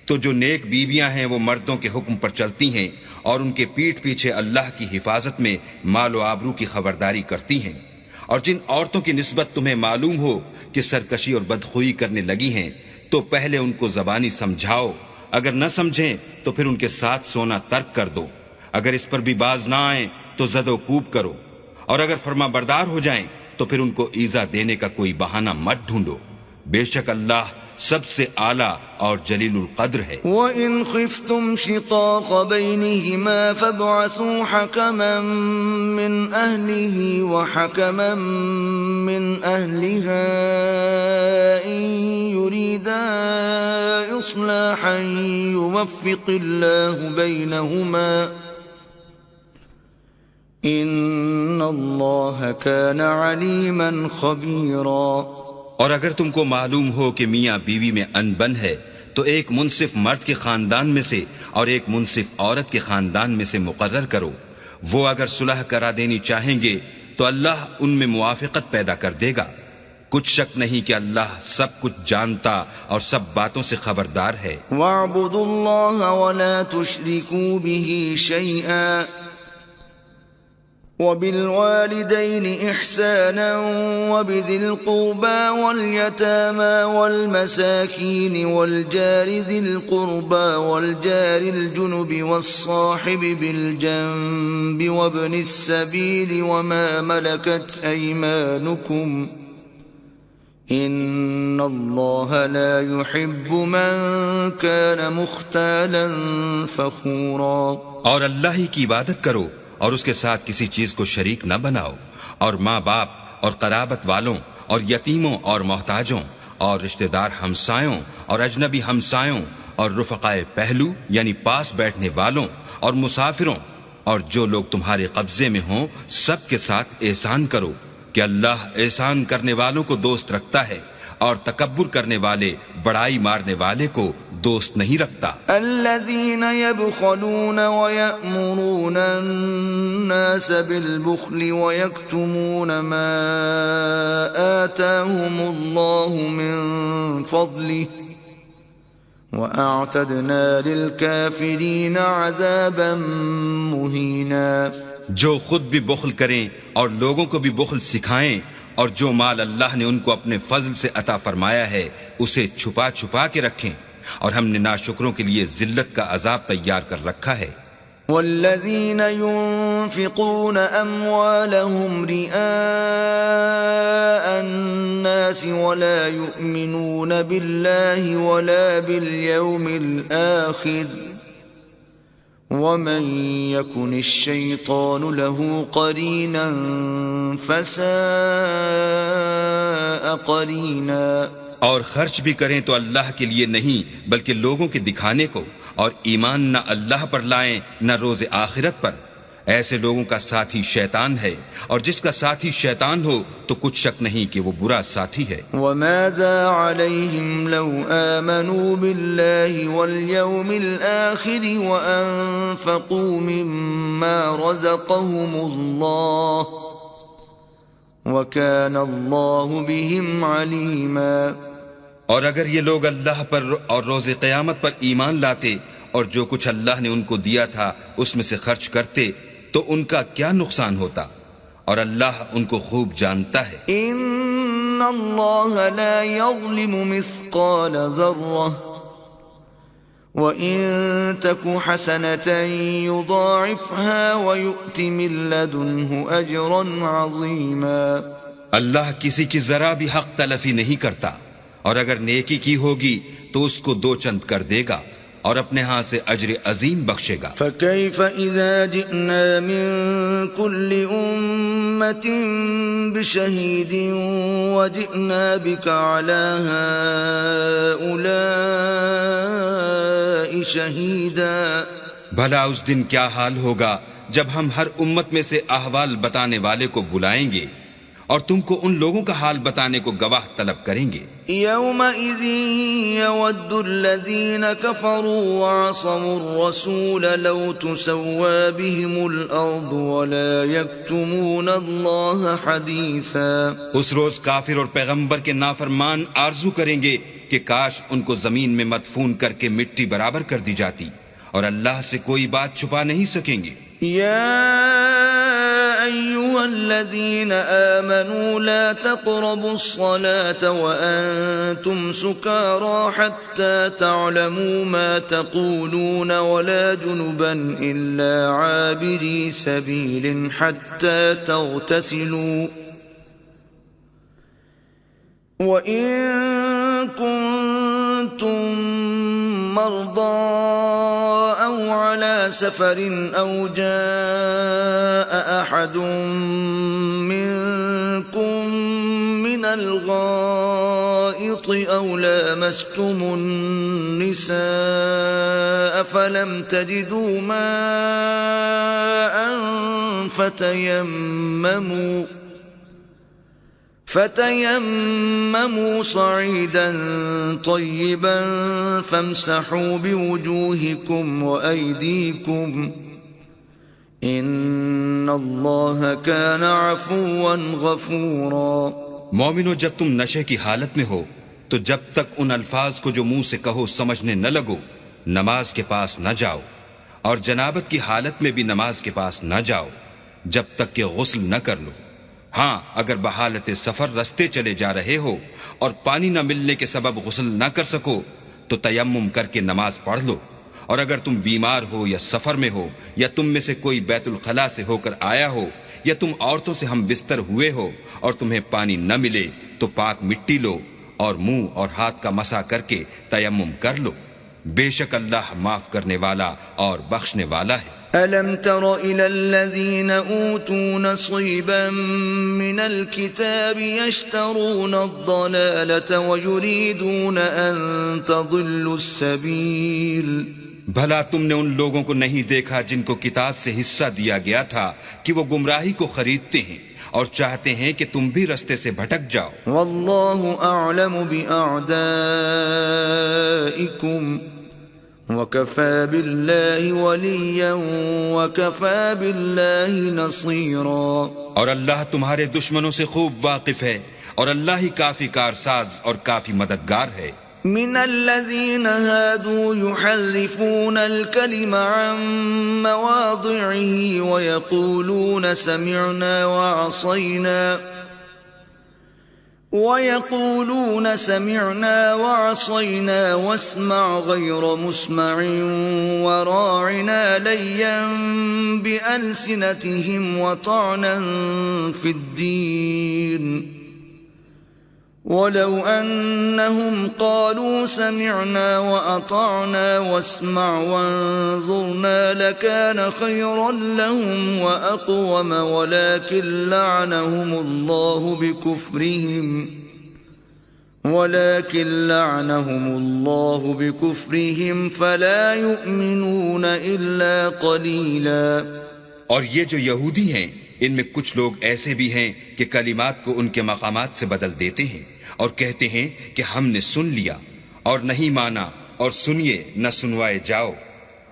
تو جو نیک بیویاں ہیں وہ مردوں کے حکم پر چلتی ہیں اور ان کے پیٹھ پیچھے اللہ کی حفاظت میں مال و آبرو کی خبرداری کرتی ہیں. اور جن عورتوں کی نسبت تمہیں معلوم ہو کہ سرکشی اور بدخوئی کرنے لگی ہیں تو پہلے ان کو زبانی سمجھاؤ، اگر نہ سمجھیں تو پھر ان کے ساتھ سونا ترک کر دو. اگر اس پر بھی باز نہ آئیں تو زد و کوب کرو، اور اگر فرما بردار ہو جائیں تو پھر ان کو ایذا دینے کا کوئی بہانہ مت ڈھونڈو. بے شک اللہ سب سے اعلیٰ اور جلیل القدر ہے. وَإِنْ خِفْتُمْ شِقَاقَ بَيْنِهِمَا فَابْعَثُوا حَكَمًا مِّنْ أَهْلِهِ وَحَكَمًا مِّنْ أَهْلِهَا إِن يُرِيدَا إِصْلَاحًا يُوَفِّقِ اللَّهُ بَيْنَهُمَا ان اللہ کان علیما خبیرا. اور اگر تم کو معلوم ہو کہ میاں بیوی میں انبن ہے تو ایک منصف مرد کے خاندان میں سے اور ایک منصف عورت کے خاندان میں سے مقرر کرو. وہ اگر صلح کرا دینی چاہیں گے تو اللہ ان میں موافقت پیدا کر دے گا. کچھ شک نہیں کہ اللہ سب کچھ جانتا اور سب باتوں سے خبردار ہے. وَاعْبُدُوا اللَّهَ وَلَا تُشْرِكُوا بِهِ شَيْئًا وَبِالْوَالِدَيْنِ إِحْسَانًا وَبِذِي الْقُرْبَى وَالْيَتَامَى وَالْمَسَاكِينِ وَالْجَارِ ذِي الْقُرْبَى وَالْجَارِ الْجُنُبِ وَالصَّاحِبِ بِالْجَنبِ وَابْنِ السَّبِيلِ وَمَا مَلَكَتْ أَيْمَانُكُمْ إِنَّ اللَّهَ لَا يُحِبُّ مَنْ كَانَ مُخْتَالًا فَخُورًا. اور اللہ ہی کی عبادت کرو اور اس کے ساتھ کسی چیز کو شریک نہ بناؤ، اور ماں باپ اور قرابت والوں اور یتیموں اور محتاجوں اور رشتہ دار ہمسایوں اور اجنبی ہمسایوں اور رفقائے پہلو یعنی پاس بیٹھنے والوں اور مسافروں اور جو لوگ تمہارے قبضے میں ہوں سب کے ساتھ احسان کرو، کہ اللہ احسان کرنے والوں کو دوست رکھتا ہے اور تکبر کرنے والے بڑائی مارنے والے کو دوست نہیں رکھتا. الذين يبخلون ويأمرون الناس بالبخل ويكتمون ما آتاهم الله من فضله وأعتدنا للكافرين عذابا مهينا. جو خود بھی بخل کریں اور لوگوں کو بھی بخل سکھائیں، اور جو مال اللہ نے ان کو اپنے فضل سے عطا فرمایا ہے اسے چھپا چھپا کے رکھیں، اور ہم نے ناشکروں کے لیے ذلت کا عذاب تیار کر رکھا ہے. والذین ينفقون اموالهم رئاء الناس ولا يؤمنون بالله ولا باليوم الآخر ومن يكن الشيطان له قرينا فساء قرينا. اور خرچ بھی کریں تو اللہ کے لیے نہیں بلکہ لوگوں کے دکھانے کو، اور ایمان نہ اللہ پر لائیں نہ روز آخرت پر. ایسے لوگوں کا ساتھی شیطان ہے، اور جس کا ساتھی شیطان ہو تو کچھ شک نہیں کہ وہ برا ساتھی ہے. وماذا عليهم لو آمنوا بالله واليوم الآخر وأنفقوا مما رزقهم الله وكان الله بهم عليما. اور اگر یہ لوگ اللہ پر اور روز قیامت پر ایمان لاتے اور جو کچھ اللہ نے ان کو دیا تھا اس میں سے خرچ کرتے تو ان کا کیا نقصان ہوتا، اور اللہ ان کو خوب جانتا ہے. ان اللہ لا یظلم مثقال ذرہ وَإِن تَكُ حَسَنَةً يُضَاعِفْهَا وَيُؤْتِ مِن لَّدُنْهُ أَجْرًا عَظِيمًا. اللہ کسی کی ذرا بھی حق تلفی نہیں کرتا، اور اگر نیکی کی ہوگی تو اس کو دو چند کر دے گا اور اپنے ہاں سے اجر عظیم بخشے گا. فَكَيْفَ إِذَا جِئْنَا مِن كُلِّ أُمَّةٍ بِشَهِيدٍ وَجِئْنَا بِكَ عَلَى هَٰؤُلَاءِ شَهِيدًا. بھلا اس دن کیا حال ہوگا جب ہم ہر امت میں سے احوال بتانے والے کو بلائیں گے اور تم کو ان لوگوں کا حال بتانے کو گواہ طلب کریں گے. يَوْمَئِذٍ يَوَدُّ الَّذِينَ كَفَرُوا وَعَصَوُا الرَّسُولَ لَوْ تُسَوَّىٰ بِهِمُ الْأَرْضُ وَلَا يَكْتُمُونَ اللَّهَ حَدِيثًا. اس روز کافر اور پیغمبر کے نافرمان آرزو کریں گے کہ کاش ان کو زمین میں مدفون کر کے مٹی برابر کر دی جاتی، اور اللہ سے کوئی بات چھپا نہیں سکیں گے. يا أيها الذين آمنوا لا تقربوا الصلاة وأنتم سكارى حتى تعلموا ما تقولون ولا جنبا إلا عابري سبيل حتى تغتسلوا وإن كنتم مرضى أو على سفر أو جاء أحد منكم من الغائط أو لامستم النساء فلم تجدوا ماء فتيمموا صعيدا طيبا فامسحوا بوجوهكم وأيديكم إن الله كان عفوا غفورا. مومنو، جب تم نشے کی حالت میں ہو تو جب تک ان الفاظ کو جو منہ سے کہو سمجھنے نہ لگو نماز کے پاس نہ جاؤ، اور جنابت کی حالت میں بھی نماز کے پاس نہ جاؤ جب تک کہ غسل نہ کر لو. ہاں، اگر بحالت سفر رستے چلے جا رہے ہو اور پانی نہ ملنے کے سبب غسل نہ کر سکو تو تیمم کر کے نماز پڑھ لو. اور اگر تم بیمار ہو یا سفر میں ہو یا تم میں سے کوئی بیت الخلا سے ہو کر آیا ہو یا تم عورتوں سے ہم بستر ہوئے ہو اور تمہیں پانی نہ ملے تو پاک مٹی لو اور منہ اور ہاتھ کا مسح کر کے تیمم کر لو. بے شک اللہ معاف کرنے والا اور بخشنے والا ہے. أَلَمْ تَرَ إِلَى الَّذِينَ أُوتُوا نَصِيبًا مِّنَ الْكِتَابِ يَشْتَرُونَ الضَّلَالَةَ وَيُرِيدُونَ أَن تَضِلُّوا السَّبِيلَ. بھلا تم نے ان لوگوں کو نہیں دیکھا جن کو کتاب سے حصہ دیا گیا تھا کہ وہ گمراہی کو خریدتے ہیں اور چاہتے ہیں کہ تم بھی رستے سے بھٹک جاؤ. وَاللَّهُ أَعْلَمُ بِأَعْدَائِكُمْ وَكَفَى بِاللَّهِ وَلِيًّا وَكَفَى بِاللَّهِ نَصِيرًا. اور اللہ تمہارے دشمنوں سے خوب واقف ہے، اور اللہ ہی کافی کارساز اور کافی مددگار ہے. من الذين هادوا يحرفون الكلم عن مواضعه ويقولون سمعنا وعصينا واسمع غير مسمع وراعنا ليا بألسنتهم وطعنا في الدين ولو أنهم قالوا سمعنا وأطعنا واسمع وانظرنا لكان خيرا لهم وأقوم ولكن لعنهم الله بكفرهم فلا يؤمنون إلا قليلا. اور یہ جو یہودی ہیں ان میں کچھ لوگ ایسے بھی ہیں کہ کلمات کو ان کے مقامات سے بدل دیتے ہیں اور کہتے ہیں کہ ہم نے سن لیا اور نہیں مانا اور سنیے نہ سنوائے جاؤ،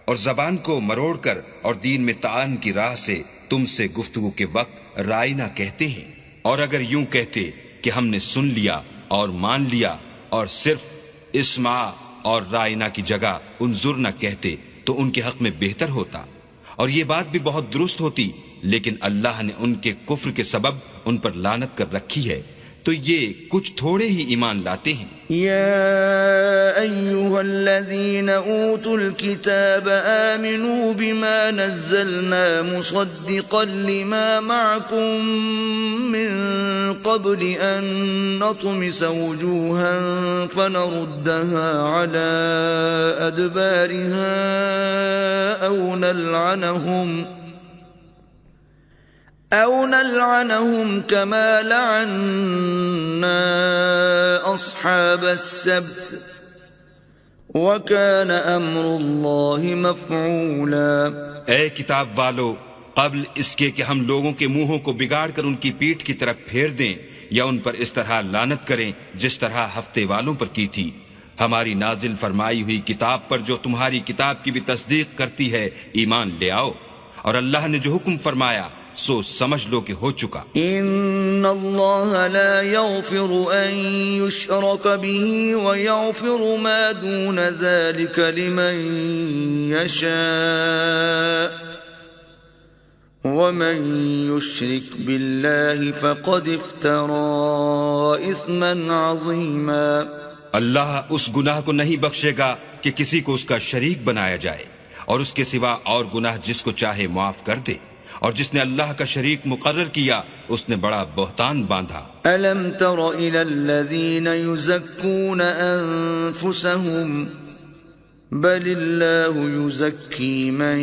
اور زبان کو مروڑ کر اور دین میں طعن کی راہ سے تم سے گفتگو کے وقت رائنا کہتے ہیں. اور اگر یوں کہتے کہ ہم نے سن لیا اور مان لیا اور صرف اسمع اور رائنا کی جگہ انظر نہ کہتے تو ان کے حق میں بہتر ہوتا اور یہ بات بھی بہت درست ہوتی، لیکن اللہ نے ان کے کفر کے سبب ان پر لعنت کر رکھی ہے تو یہ کچھ تھوڑے ہی ایمان لاتے ہیں. يا أيها الذين أوتوا الكتاب آمنوا بما نزلنا مصدقا لما معكم من قبل أن نطمس وجوها فنردها على أدبارها أو نلعنهم كما لعنا أصحاب السبت وكان أمر الله مفعولا. اے کتاب والو، قبل اس کے کہ ہم لوگوں کے منہوں کو بگاڑ کر ان کی پیٹھ کی طرف پھیر دیں یا ان پر اس طرح لعنت کریں جس طرح ہفتے والوں پر کی تھی، ہماری نازل فرمائی ہوئی کتاب پر جو تمہاری کتاب کی بھی تصدیق کرتی ہے ایمان لے آؤ، اور اللہ نے جو حکم فرمایا سو سمجھ لو کہ ہو چکا. ان اللہ لا یغفر ان یشرک به ویغفر ما دون ذلك لمن یشاء ومن یشرک باللہ فقد افترى اثما عظیما. اللہ اس گناہ کو نہیں بخشے گا کہ کسی کو اس کا شریک بنایا جائے، اور اس کے سوا اور گناہ جس کو چاہے معاف کر دے، اور جس نے اللہ کا شریک مقرر کیا اس نے بڑا بہتان باندھا. أَلَمْ تَرَ إِلَى الَّذِينَ يُزَكُّونَ أَنفُسَهُمْ بَلِ اللَّهُ يُزَكِّي مَن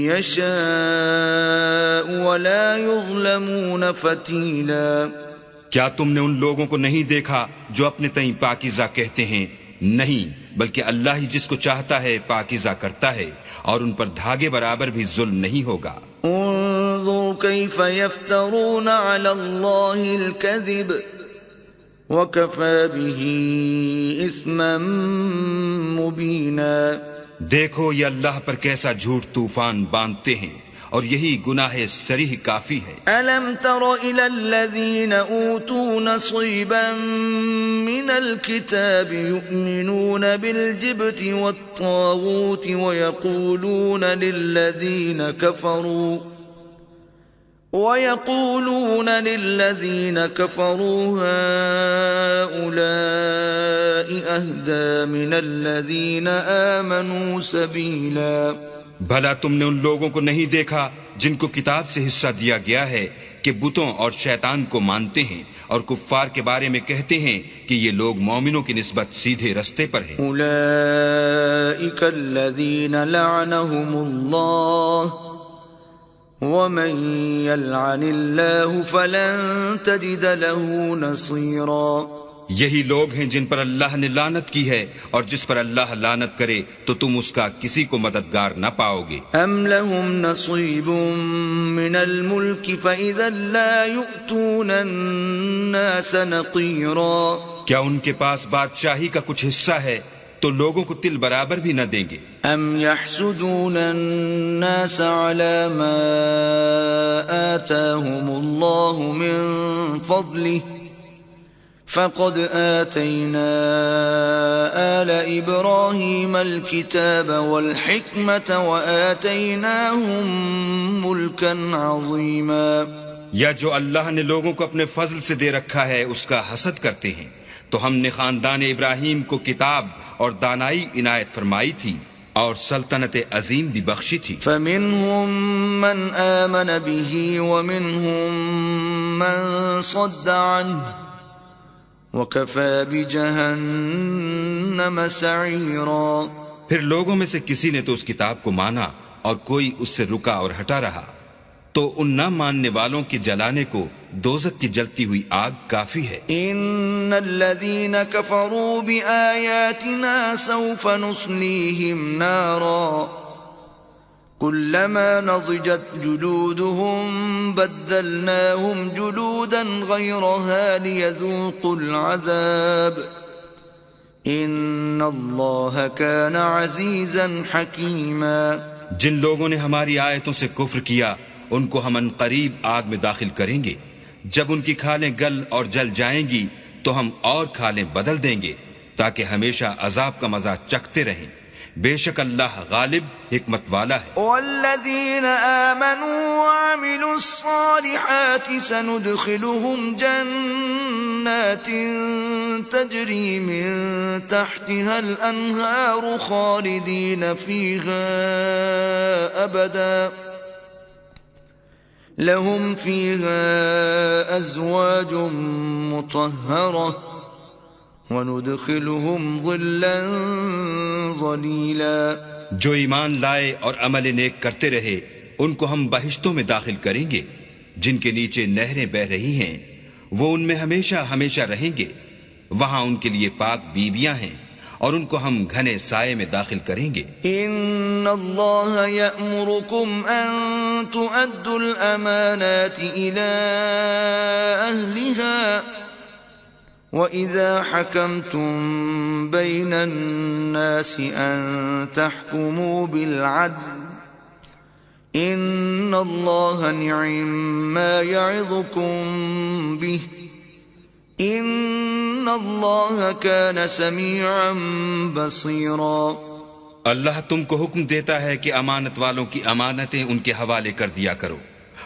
يَشَاءُ وَلَا يُظْلَمُونَ فَتِيلًا. کیا تم نے ان لوگوں کو نہیں دیکھا جو اپنے تئیں پاکیزہ کہتے ہیں؟ نہیں، بلکہ اللہ ہی جس کو چاہتا ہے پاکیزہ کرتا ہے، اور ان پر دھاگے برابر بھی ظلم نہیں ہوگا. انظر كيف يفترون على الله الكذب وكفى به اثما مبينا. دیکھو یہ اللہ پر کیسا جھوٹ طوفان باندھتے ہیں، اور یہی گناہ صریح کافی ہے. ألم تر إلى الذين أوتوا نصيبا من الكتاب يؤمنون بالجبت والطاغوت ويقولون للذين كفروا هؤلاء أهدى من الذين آمنوا سبيلا. بھلا تم نے ان لوگوں کو نہیں دیکھا جن کو کتاب سے حصہ دیا گیا ہے کہ بتوں اور شیطان کو مانتے ہیں اور کفار کے بارے میں کہتے ہیں کہ یہ لوگ مومنوں کی نسبت سیدھے رستے پر ہیں. اولئک الذین لعنهم اللہ ومن یلعن اللہ فلن تجد له نصیرا. یہی لوگ ہیں جن پر اللہ نے لعنت کی ہے، اور جس پر اللہ لعنت کرے تو تم اس کا کسی کو مددگار نہ پاؤ گے. ام لهم نصیب من الملک فاذا لا یؤتون الناس نقیرا. کیا ان کے پاس بادشاہی کا کچھ حصہ ہے تو لوگوں کو تل برابر بھی نہ دیں گے. ام يحسدون الناس على ما آتاهم الله من فضله فقد آتينا آل إبراهيم الكتاب والحكمة وآتيناهم ملكا عظيما. یا جو اللہ نے لوگوں کو اپنے فضل سے دے رکھا ہے اس کا حسد کرتے ہیں، تو ہم نے خاندان ابراہیم کو کتاب اور دانائی عنایت فرمائی تھی اور سلطنت عظیم بھی بخشی تھی. فمنهم من آمن به ومنهم من صد عنه وَكَفَى بِجَهَنَّمَ سَعِيرًا. پھر لوگوں میں سے کسی نے تو اس کتاب کو مانا اور کوئی اس سے رکا اور ہٹا رہا، تو ان نہ ماننے والوں کے جلانے کو دوزخ کی جلتی ہوئی آگ کافی ہے۔ ان الذين كفروا بآياتنا سوف نصليهم نارا كلما نضجت جلودهم بدلناهم جلودا غيرها ليذوقوا العذاب ان الله كان عزيزا حكيما۔ جن لوگوں نے ہماری آیتوں سے کفر کیا ان کو ہم عنقریب آگ میں داخل کریں گے، جب ان کی کھالیں گل اور جل جائیں گی تو ہم اور کھالیں بدل دیں گے تاکہ ہمیشہ عذاب کا مزہ چکھتے رہیں۔ بے شک اللہ غالب حکمت والا ہے۔ والذین آمنوا وعملوا الصالحات سندخلهم جنات تجری من تحتها الانہار خالدین فیہا ابدا لهم فيها أزواج مطهرة وندخلهم ظلا ظليلا۔ جو ایمان لائے اور عمل نیک کرتے رہے ان کو ہم بہشتوں میں داخل کریں گے جن کے نیچے نہریں بہ رہی ہیں، وہ ان میں ہمیشہ ہمیشہ رہیں گے، وہاں ان کے لیے پاک بیویاں ہیں اور ان کو ہم گھنے سائے میں داخل کریں گے۔ ان اللہ یأمرکم ان تؤدوا الامانات الى اہلها وَإِذَا حَكَمْتُمْ بَيْنَ النَّاسِ أَن تَحْكُمُوا بِالْعَدْلِ إِنَّ اللَّهَ نِعِمَّا يَعِظُكُمْ بِهِ إِنَّ اللَّهَ كَانَ سَمِيعًا بَصِيرًا۔ اللہ تم کو حکم دیتا ہے کہ امانت والوں کی امانتیں ان کے حوالے کر دیا کرو،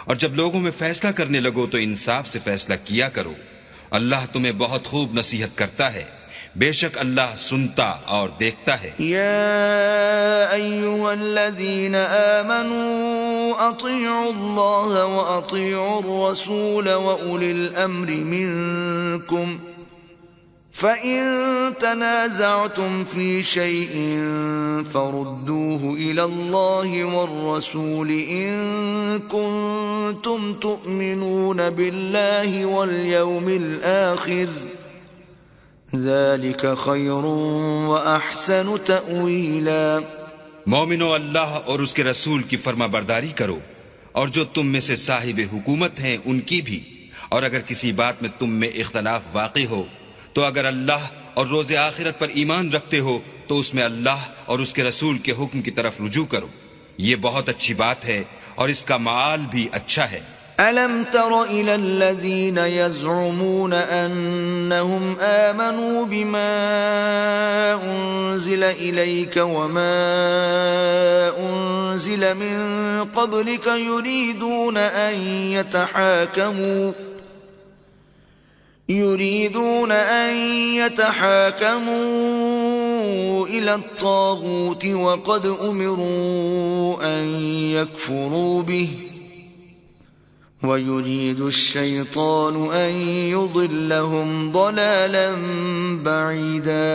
اور جب لوگوں میں فیصلہ کرنے لگو تو انصاف سے فیصلہ کیا کرو، اللہ تمہیں بہت خوب نصیحت کرتا ہے، بے شک اللہ سنتا اور دیکھتا ہے۔ یا ایھا الذین آمنوا اطیعوا اللہ واطیعوا الرسول واولی الامر منکم فَإِن تَنَازَعْتُمْ فِي شَيْءٍ فَرُدُّوهُ إِلَى اللَّهِ وَالرَّسُولِ إِن كُنتُمْ تُؤْمِنُونَ بِاللَّهِ وَالْيَوْمِ الْآخِرِ ذَلِكَ خَيْرٌ وَأَحْسَنُ تَأْوِيلًا۔ مومنو، اللہ اور اس کے رسول کی فرما برداری کرو، اور جو تم میں سے صاحب حکومت ہیں ان کی بھی، اور اگر کسی بات میں تم میں اختلاف واقع ہو تو اگر اللہ اور روز آخرت پر ایمان رکھتے ہو تو اس میں اللہ اور اس کے رسول کے حکم کی طرف رجوع کرو، یہ بہت اچھی بات ہے اور اس کا معال بھی اچھا ہے۔ أَلَمْ تَرَ إِلَى الَّذِينَ يَزْعُمُونَ أَنَّهُمْ آمَنُوا بِمَا أُنزِلَ إِلَيْكَ وَمَا أُنزِلَ مِن قَبْلِكَ يُرِيدُونَ أن يتحاكموا إلى الطاغوت وقد أمروا أن يكفروا به ويريد الشيطان أن يضلهم ضلالا بعيدا۔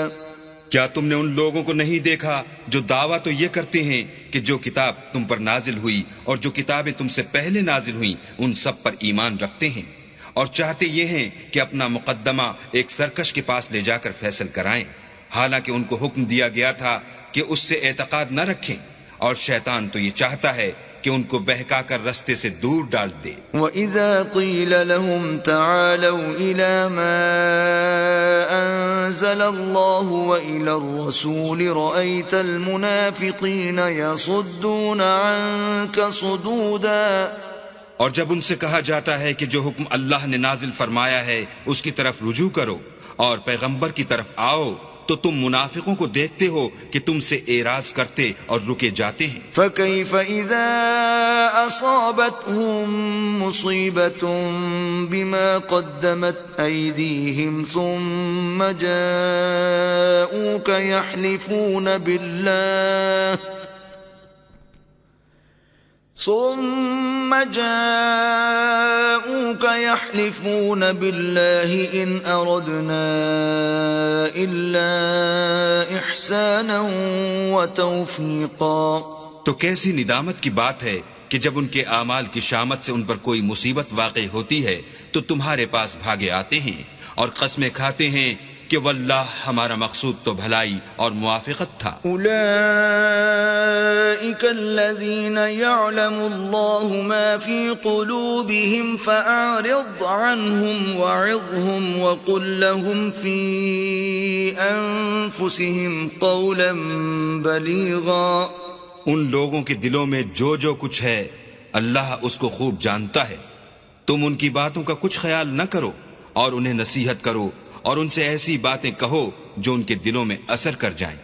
کیا تم نے ان لوگوں کو نہیں دیکھا جو دعویٰ تو یہ کرتے ہیں کہ جو کتاب تم پر نازل ہوئی اور جو کتابیں تم سے پہلے نازل ہوئیں ان سب پر ایمان رکھتے ہیں، اور چاہتے یہ ہیں کہ اپنا مقدمہ ایک سرکش کے پاس لے جا کر فیصل کرائیں، حالانکہ ان کو حکم دیا گیا تھا کہ اس سے اعتقاد نہ رکھیں، اور شیطان تو یہ چاہتا ہے کہ ان کو بہکا کر رستے سے دور ڈال دے۔ وَإِذَا قِيلَ لَهُمْ تَعَالَوْا إِلَى مَا أَنزَلَ اللَّهُ وَإِلَى الرَّسُولِ رَأَيْتَ الْمُنَافِقِينَ يَصُدُّونَ عَنكَ صُدُودًا۔ اور جب ان سے کہا جاتا ہے کہ جو حکم اللہ نے نازل فرمایا ہے اس کی طرف رجوع کرو اور پیغمبر کی طرف آؤ تو تم منافقوں کو دیکھتے ہو کہ تم سے اعراض کرتے اور رکے جاتے ہیں۔ فَكَيْفَ إِذَا أَصَابَتْهُم مُّصِيبَةٌ بِمَا قَدَّمَتْ أَيْدِيهِمْ ثُمَّ جَاءُوكَ يَحْلِفُونَ ثم جاءوك يحلفون بالله إن أردنا إلا إحسانا وتوفيقا. تو کیسی ندامت کی بات ہے کہ جب ان کے اعمال کی شامت سے ان پر کوئی مصیبت واقع ہوتی ہے تو تمہارے پاس بھاگے آتے ہیں اور قسمیں کھاتے ہیں کہ واللہ ہمارا مقصود تو بھلائی اور موافقت تھا. أولئك الذين يعلم الله ما في قلوبهم فأعرض عنهم وعظهم وقل لهم في أنفسهم قولا بليغا. ان لوگوں کے دلوں میں جو جو کچھ ہے اللہ اس کو خوب جانتا ہے. تم ان کی باتوں کا کچھ خیال نہ کرو اور انہیں نصیحت کرو اور ان سے ایسی باتیں کہو جو ان کے دلوں میں اثر کر جائیں.